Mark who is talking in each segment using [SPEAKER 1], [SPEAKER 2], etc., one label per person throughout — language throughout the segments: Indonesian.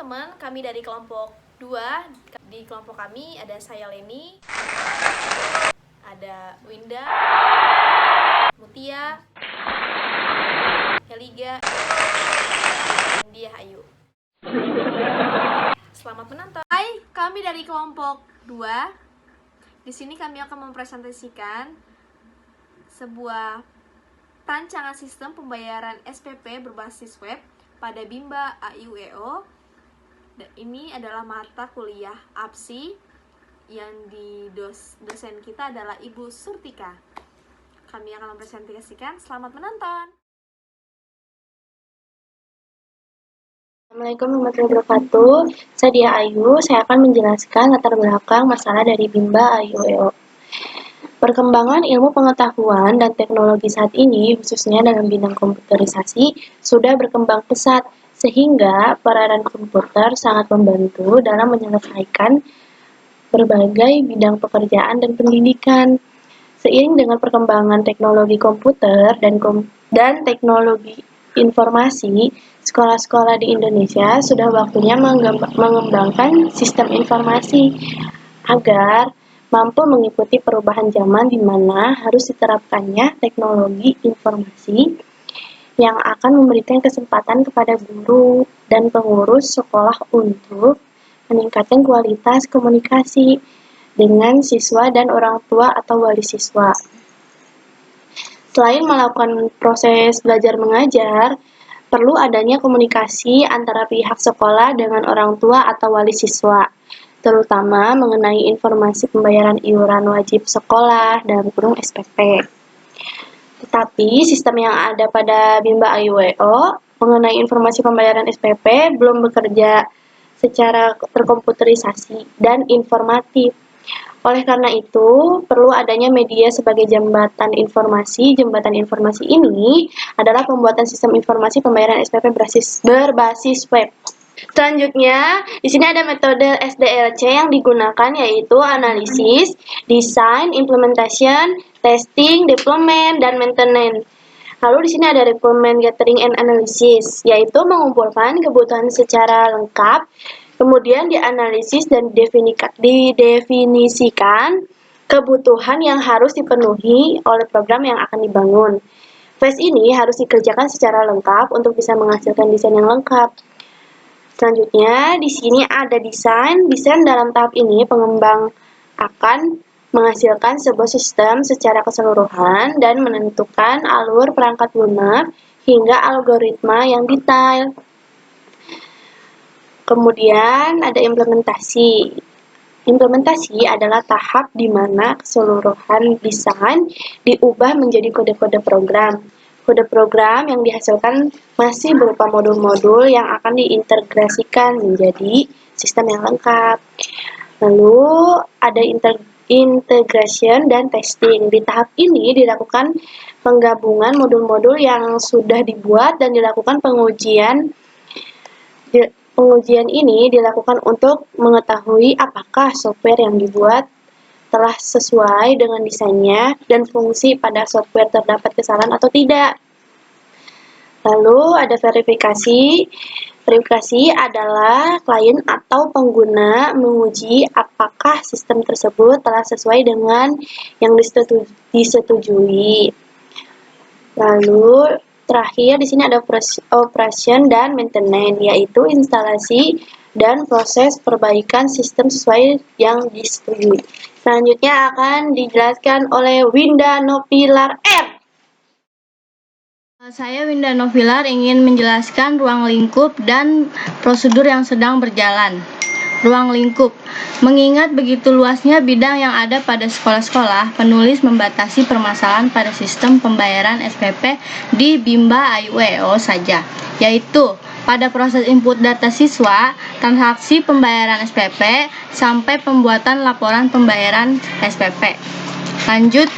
[SPEAKER 1] teman-teman, kami dari kelompok 2. Di kelompok kami ada saya Leni, ada Winda, Mutia, Heliga, dan Dia Ayu. Selamat menonton. Hai, kami dari kelompok 2. Di sini kami akan mempresentasikan sebuah rancangan sistem pembayaran SPP berbasis web pada Bimba AIUEO. Dan ini adalah mata kuliah APSI yang dosen kita adalah Ibu Surtika. Kami akan mempresentasikan. Selamat menonton.
[SPEAKER 2] Assalamualaikum warahmatullahi wabarakatuh. Saya Dia Ayu. Saya akan menjelaskan latar belakang masalah dari Bimba AIUEO. Perkembangan ilmu pengetahuan dan teknologi saat ini, khususnya dalam bidang komputerisasi, sudah berkembang pesat, sehingga peranan komputer sangat membantu dalam menyelesaikan berbagai bidang pekerjaan dan pendidikan. Seiring dengan perkembangan teknologi komputer dan teknologi informasi, sekolah-sekolah di Indonesia sudah waktunya mengembangkan sistem informasi agar mampu mengikuti perubahan zaman di mana harus diterapkannya teknologi informasi yang akan memberikan kesempatan kepada guru dan pengurus sekolah untuk meningkatkan kualitas komunikasi dengan siswa dan orang tua atau wali siswa. Selain melakukan proses belajar mengajar, perlu adanya komunikasi antara pihak sekolah dengan orang tua atau wali siswa, terutama mengenai informasi pembayaran iuran wajib sekolah dalam kurung SPP. Tetapi sistem yang ada pada Bimba AIUEO mengenai informasi pembayaran SPP belum bekerja secara terkomputerisasi dan informatif. Oleh karena itu, perlu adanya media sebagai jembatan informasi. Jembatan informasi ini adalah pembuatan sistem informasi pembayaran SPP berbasis web. Selanjutnya, di sini ada metode SDLC yang digunakan, yaitu analisis, design, implementation, testing, deployment, dan maintenance. Lalu di sini ada requirement gathering and analysis, yaitu mengumpulkan kebutuhan secara lengkap, kemudian dianalisis dan didefinisikan kebutuhan yang harus dipenuhi oleh program yang akan dibangun. Phase ini harus dikerjakan secara lengkap untuk bisa menghasilkan desain yang lengkap. Selanjutnya, di sini ada desain. Desain dalam tahap ini pengembang akan menghasilkan sebuah sistem secara keseluruhan dan menentukan alur perangkat lunak hingga algoritma yang detail. Kemudian ada implementasi. Implementasi adalah tahap di mana keseluruhan desain diubah menjadi kode-kode program. Kode program yang dihasilkan masih berupa modul-modul yang akan diintegrasikan menjadi sistem yang lengkap. Lalu ada integration dan testing. Di tahap ini dilakukan penggabungan modul-modul yang sudah dibuat dan dilakukan pengujian. Pengujian ini dilakukan untuk mengetahui apakah software yang dibuat telah sesuai dengan desainnya dan fungsi pada software terdapat kesalahan atau tidak. Lalu ada verifikasi. Verifikasi adalah klien atau pengguna menguji apakah sistem tersebut telah sesuai dengan yang disetujui. Lalu terakhir di sini ada operation dan maintenance, yaitu instalasi dan proses perbaikan sistem sesuai yang disetujui. Selanjutnya akan dijelaskan oleh Winda Novilar R.
[SPEAKER 3] Saya Winda Novilar ingin menjelaskan ruang lingkup dan prosedur yang sedang berjalan. Ruang lingkup. Mengingat begitu luasnya bidang yang ada pada sekolah-sekolah, penulis membatasi permasalahan pada sistem pembayaran SPP di Bimba AIUEO saja, yaitu pada proses input data siswa, transaksi pembayaran SPP, sampai pembuatan laporan pembayaran SPP. Lanjut,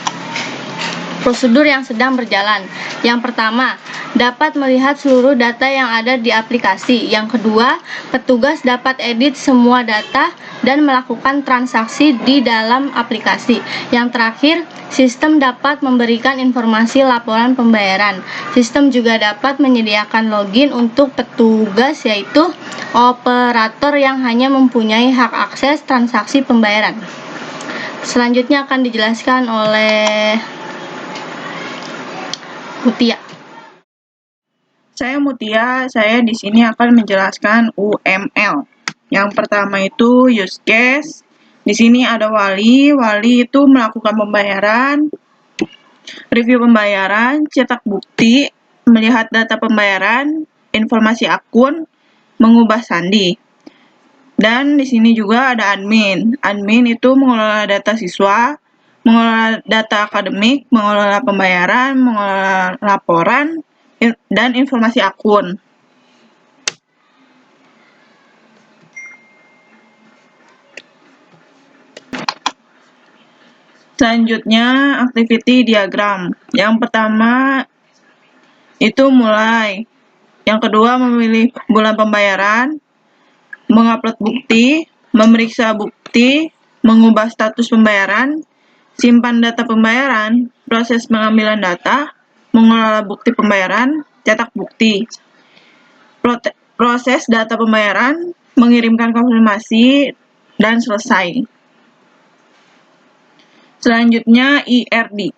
[SPEAKER 3] prosedur yang sedang berjalan. Yang pertama, dapat melihat seluruh data yang ada di aplikasi. Yang kedua, petugas dapat edit semua data dan melakukan transaksi di dalam aplikasi. Yang terakhir, sistem dapat memberikan informasi laporan pembayaran. Sistem juga dapat menyediakan login untuk petugas, yaitu operator yang hanya mempunyai hak akses transaksi pembayaran. Selanjutnya akan dijelaskan oleh Mutia.
[SPEAKER 4] Saya Mutia, saya di sini akan menjelaskan UML. Yang pertama itu use case. Di sini ada wali itu melakukan pembayaran, review pembayaran, cetak bukti, melihat data pembayaran, informasi akun, mengubah sandi. Dan di sini juga ada admin. Admin itu mengelola data siswa, mengelola data akademik, mengelola pembayaran, mengelola laporan, dan informasi akun. Selanjutnya, activity diagram. Yang pertama itu mulai. Yang kedua, memilih bulan pembayaran, mengupload bukti, memeriksa bukti, mengubah status pembayaran, simpan data pembayaran, proses pengambilan data, mengelola bukti pembayaran, cetak bukti. Proses data pembayaran, mengirimkan konfirmasi, dan selesai. Selanjutnya IRD.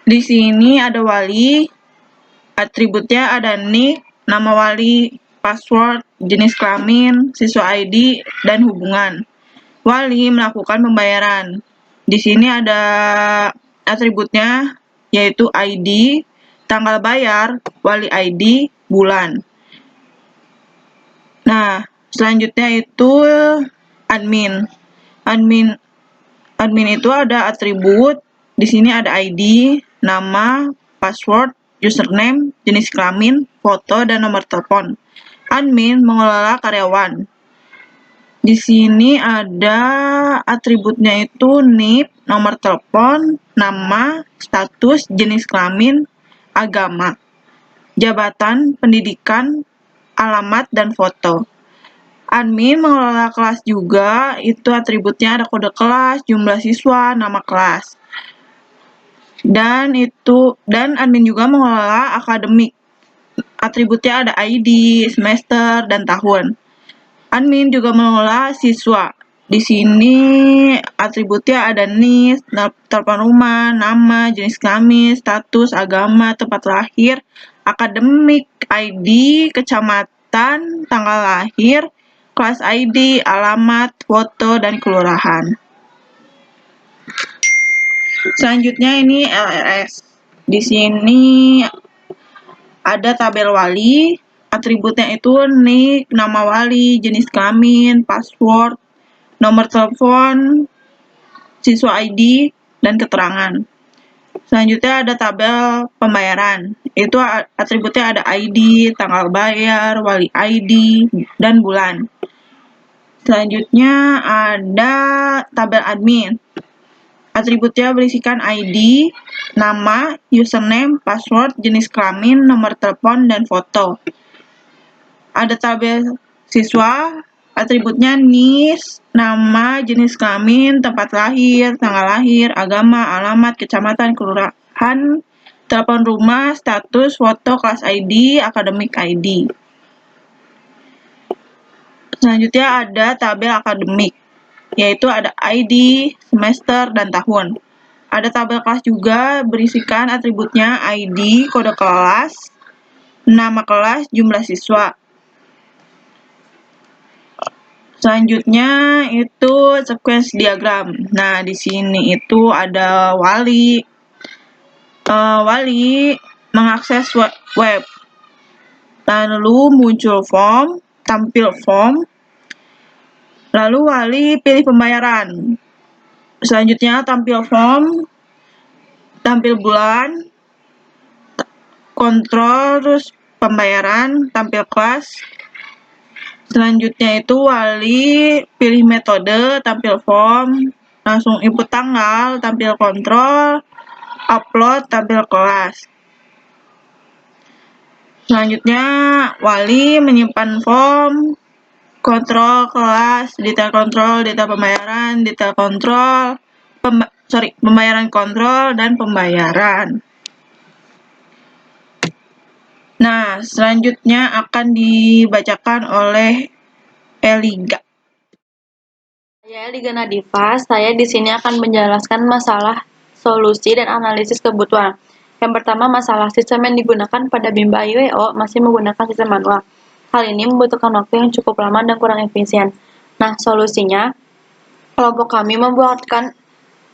[SPEAKER 4] Di sini ada wali, atributnya ada nick, nama wali, password, jenis kelamin, siswa ID, dan hubungan. Wali melakukan pembayaran. Di sini ada atributnya yaitu ID, tanggal bayar, wali ID, bulan. Nah, selanjutnya itu admin. Admin itu ada atribut, di sini ada ID, nama, password, username, jenis kelamin, foto, dan nomor telepon. Admin mengelola karyawan. Di sini ada atributnya itu NIP, nomor telepon, nama, status, jenis kelamin, agama, jabatan, pendidikan, alamat, dan foto. Admin mengelola kelas juga, itu atributnya ada kode kelas, jumlah siswa, nama kelas. Dan admin juga mengelola akademik. Atributnya ada ID, semester, dan tahun. Admin juga mengelola siswa. Di sini atributnya ada NIS, telepon rumah, nama, jenis kelamin, status, agama, tempat lahir, akademik, ID, kecamatan, tanggal lahir, kelas ID, alamat, foto, dan kelurahan. Selanjutnya ini LRS. Di sini ada tabel wali, atributnya itu nick, nama wali, jenis kelamin, password, nomor telepon, siswa ID, dan keterangan. Selanjutnya ada tabel pembayaran. Itu atributnya ada ID, tanggal bayar, wali ID, dan bulan. Selanjutnya ada tabel admin. Atributnya berisikan ID, nama, username, password, jenis kelamin, nomor telepon, dan foto. Ada tabel siswa, atributnya NIS, nama, jenis kelamin, tempat lahir, tanggal lahir, agama, alamat, kecamatan, kelurahan, telepon rumah, status, foto, kelas ID, akademik ID. Selanjutnya ada tabel akademik, yaitu ada ID, semester, dan tahun. Ada tabel kelas juga berisikan atributnya ID, kode kelas, nama kelas, jumlah siswa. Selanjutnya itu sequence diagram. Nah, di sini itu ada wali. Wali mengakses web. Lalu muncul form, tampil form. Lalu wali pilih pembayaran. Selanjutnya tampil form, tampil bulan, kontrol, terus pembayaran, tampil kelas. Selanjutnya itu wali pilih metode, tampil form, langsung input tanggal, tampil kontrol, upload tampil kelas. Selanjutnya, wali menyimpan form, kontrol kelas, detail kontrol, detail pembayaran, detail kontrol, pembayaran kontrol, dan pembayaran. Nah, selanjutnya akan dibacakan oleh Eliga.
[SPEAKER 2] Saya Eliga Nadifa, saya di sini akan menjelaskan masalah solusi dan analisis kebutuhan. Yang pertama, masalah sistem yang digunakan pada Bimba IUEO masih menggunakan sistem manual. Hal ini membutuhkan waktu yang cukup lama dan kurang efisien. Nah, solusinya, kelompok kami membuatkan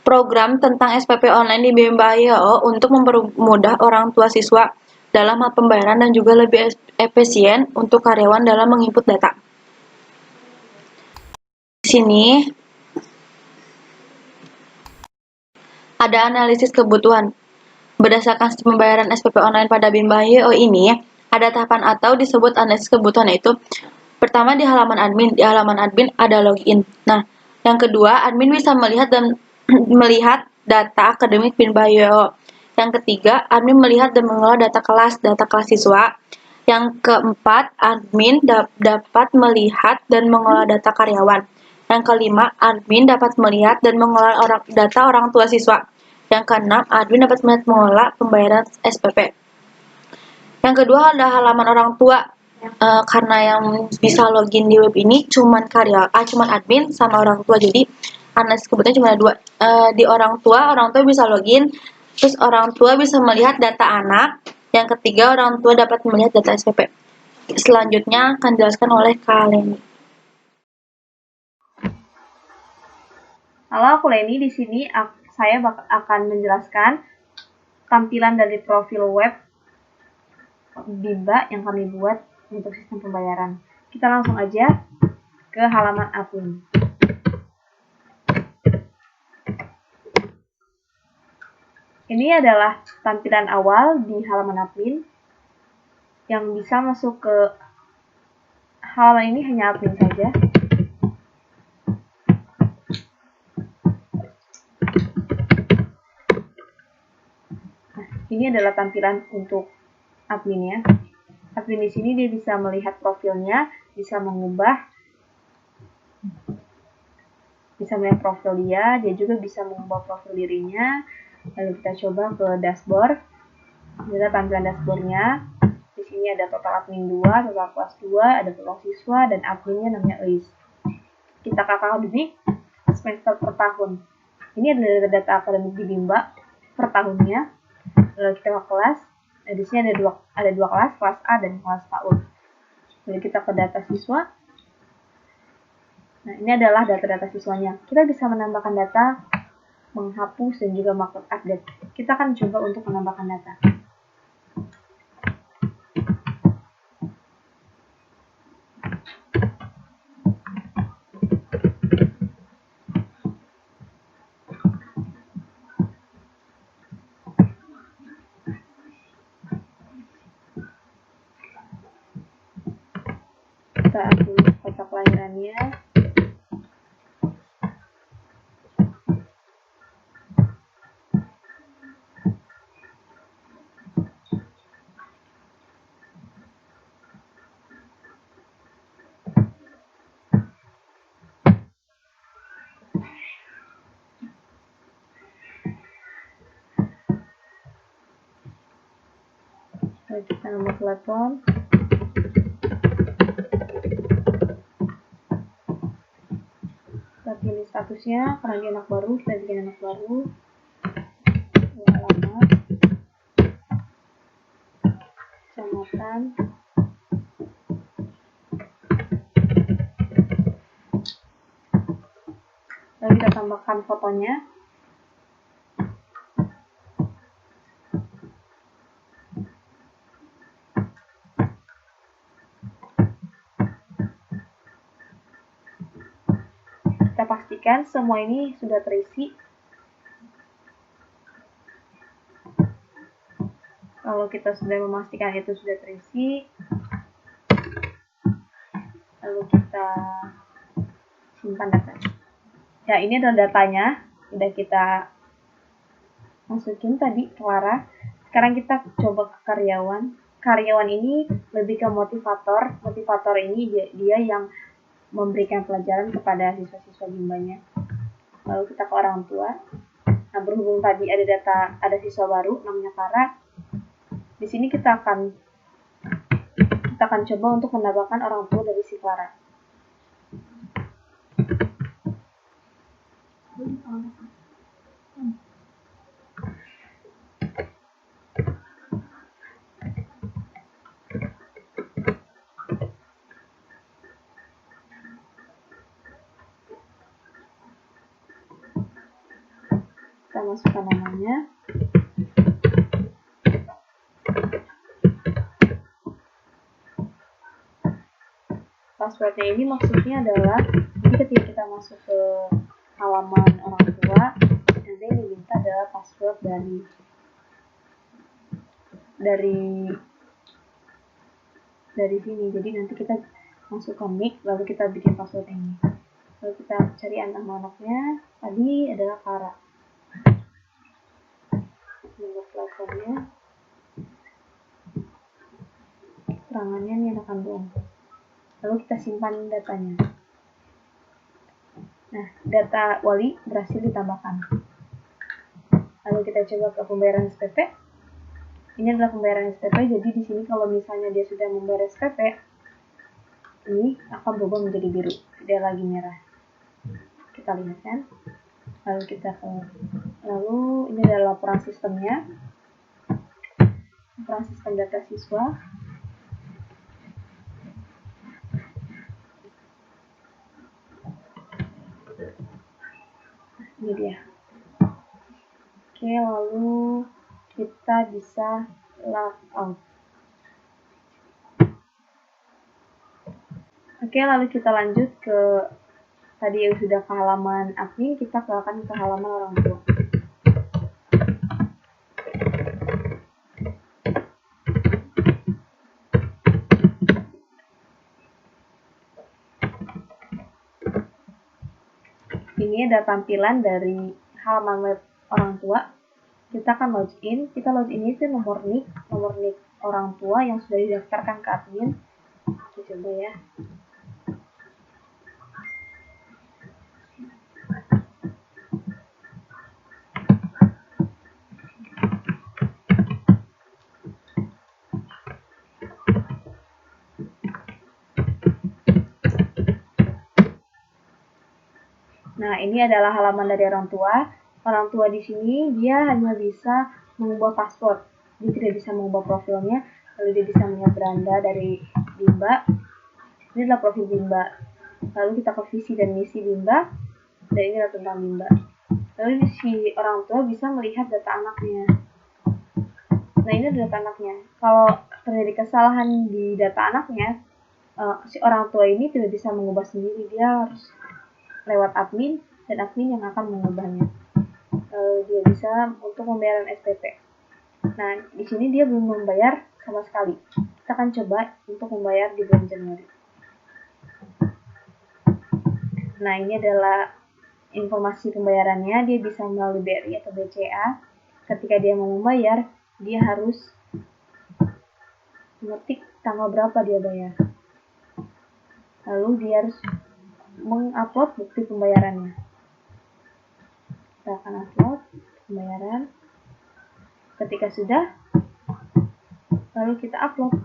[SPEAKER 2] program tentang SPP online di Bimba IUEO untuk mempermudah orang tua siswa dalam hal pembayaran dan juga lebih efisien untuk karyawan dalam menginput data. Di sini ada analisis kebutuhan. Berdasarkan sistem pembayaran SPP online pada Bimba IUEO ini, ada tahapan atau disebut analisis kebutuhan, yaitu pertama di halaman admin. Di halaman admin ada login. Nah, yang kedua, admin bisa melihat dan melihat data akademik Bimba IUEO. Yang ketiga, admin melihat dan mengelola data kelas siswa. Yang keempat, admin dapat melihat dan mengelola data karyawan. Yang kelima, admin dapat melihat dan mengelola data orang tua siswa. Yang keenam, admin dapat melihat mengelola pembayaran SPP. Yang kedua ada halaman orang tua. Karena yang bisa login di web ini cuman admin sama orang tua. Jadi analisis kebutuhan cuma ada dua. Di orang tua bisa login. Terus orang tua bisa melihat data anak. Yang ketiga, orang tua dapat melihat data SPP. Selanjutnya akan dijelaskan oleh Kak Leni.
[SPEAKER 1] Halo, aku Leni. Di sini saya akan menjelaskan tampilan dari profil web Bimba yang kami buat untuk sistem pembayaran. Kita langsung aja ke halaman admin. Ini adalah tampilan awal di halaman admin. Yang bisa masuk ke halaman ini hanya admin saja. Nah, ini adalah tampilan untuk adminnya. Admin di sini dia bisa melihat profilnya, bisa mengubah, bisa melihat profil dia juga bisa mengubah profil dirinya. Lalu kita coba ke dashboard. Ini adalah tampilan dashboardnya. Di sini ada total admin 2, total kelas 2, ada total siswa, dan adminnya namanya Eis. Kita ke akademik semester per tahun. Ini adalah data akademik di Bimba per tahunnya. Lalu kita ke kelas. Nah, di sini ada dua kelas A dan kelas PAUD. Lalu kita ke data siswa. Nah, ini adalah data-data siswanya. Kita bisa menambahkan data, menghapus, dan juga melakukan update. Kita akan coba untuk menambahkan data. Kita tulis kota kelahirannya. Lalu kita nomor telepon. Kita pilih statusnya, karena dia anak baru, kita bikin anak baru. Alamat, kecamatan, lalu kita tambahkan fotonya. Kita pastikan semua ini sudah terisi. Kalau kita sudah memastikan itu sudah terisi, lalu kita simpan datanya. Ya, ini adalah datanya. Sudah kita masukin tadi Clara. Sekarang kita coba ke karyawan. Karyawan ini lebih ke motivator. Motivator ini dia yang memberikan pelajaran kepada siswa-siswa bimbanya. Lalu kita ke orang tua. Nah, berhubung tadi ada siswa baru namanya Clara. Di sini kita akan coba untuk menambahkan orang tua dari si Clara. Kita masukkan namanya. Passwordnya ini maksudnya adalah ketika kita masuk ke halaman orang tua, nanti yang diminta adalah password dari sini. Jadi nanti kita masukkan nick, lalu kita bikin password ini. Lalu kita cari anak-anaknya. Tadi adalah Clara. Nomor teleponnya, keterangannya ini anak kandung. Lalu kita simpan datanya. Nah, data wali berhasil ditambahkan. Lalu kita coba ke pembayaran SPP. Ini adalah pembayaran SPP. Jadi di sini kalau misalnya dia sudah membayar SPP, ini akan berubah menjadi biru, tidak lagi merah. Kita lihat kan. Lalu ini adalah laporan sistemnya. Laporan sistem data siswa. Ini dia. Oke, lalu kita bisa log out. Oke, lalu kita lanjut ke tadi yang sudah ke halaman admin, kita akan ke halaman orang tua. Ini ada tampilan dari halaman web orang tua. Kita akan login. Kita login itu nomor nick orang tua yang sudah didaftarkan ke admin. Kita coba ya. Nah, ini adalah halaman dari orang tua. Orang tua di sini dia hanya bisa mengubah password. Dia tidak bisa mengubah profilnya. Lalu dia bisa melihat beranda dari Bimba. Ini adalah profil Bimba. Lalu kita ke visi dan misi Bimba. Dan ini adalah tentang Bimba. Lalu si orang tua bisa melihat data anaknya. Nah, ini adalah data anaknya. Kalau terjadi kesalahan di data anaknya, si orang tua ini tidak bisa mengubah sendiri. Dia harus lewat admin, dan admin yang akan mengubahnya. Dia bisa untuk pembayaran SPP. Nah, di sini dia belum membayar sama sekali. Kita akan coba untuk membayar di bulan Januari. Nah, ini adalah informasi pembayarannya. Dia bisa melalui BRI atau BCA. Ketika dia mau membayar, dia harus mengetik tanggal berapa dia bayar. Lalu dia harus mengupload bukti pembayarannya. Kita akan upload pembayaran. Ketika sudah, lalu kita upload.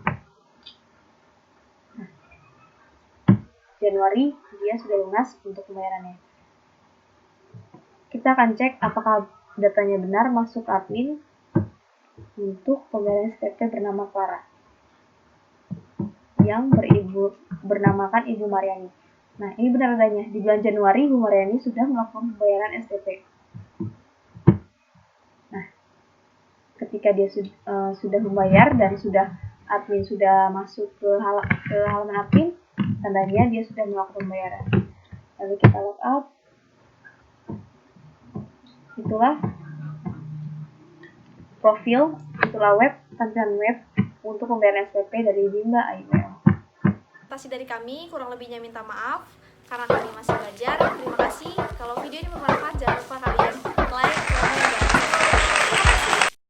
[SPEAKER 1] Nah, Januari dia sudah lunas untuk pembayarannya. Kita akan cek apakah datanya benar masuk admin untuk pembayaran SPP bernama Clara yang bernamakan Ibu Mariani. Nah, ini benar adanya. Di bulan Januari, Ibu Mariani sudah melakukan pembayaran SPP. Nah, ketika dia sudah membayar dan admin sudah masuk ke halaman admin, tandanya dia sudah melakukan pembayaran. Lalu kita log out. Itulah profil, itulah tampilan web untuk pembayaran SPP dari Bimba IUL.
[SPEAKER 5] Dari kami, kurang lebihnya minta maaf karena kami masih belajar. Terima kasih. Kalau video ini bermanfaat, jangan lupa kalian like,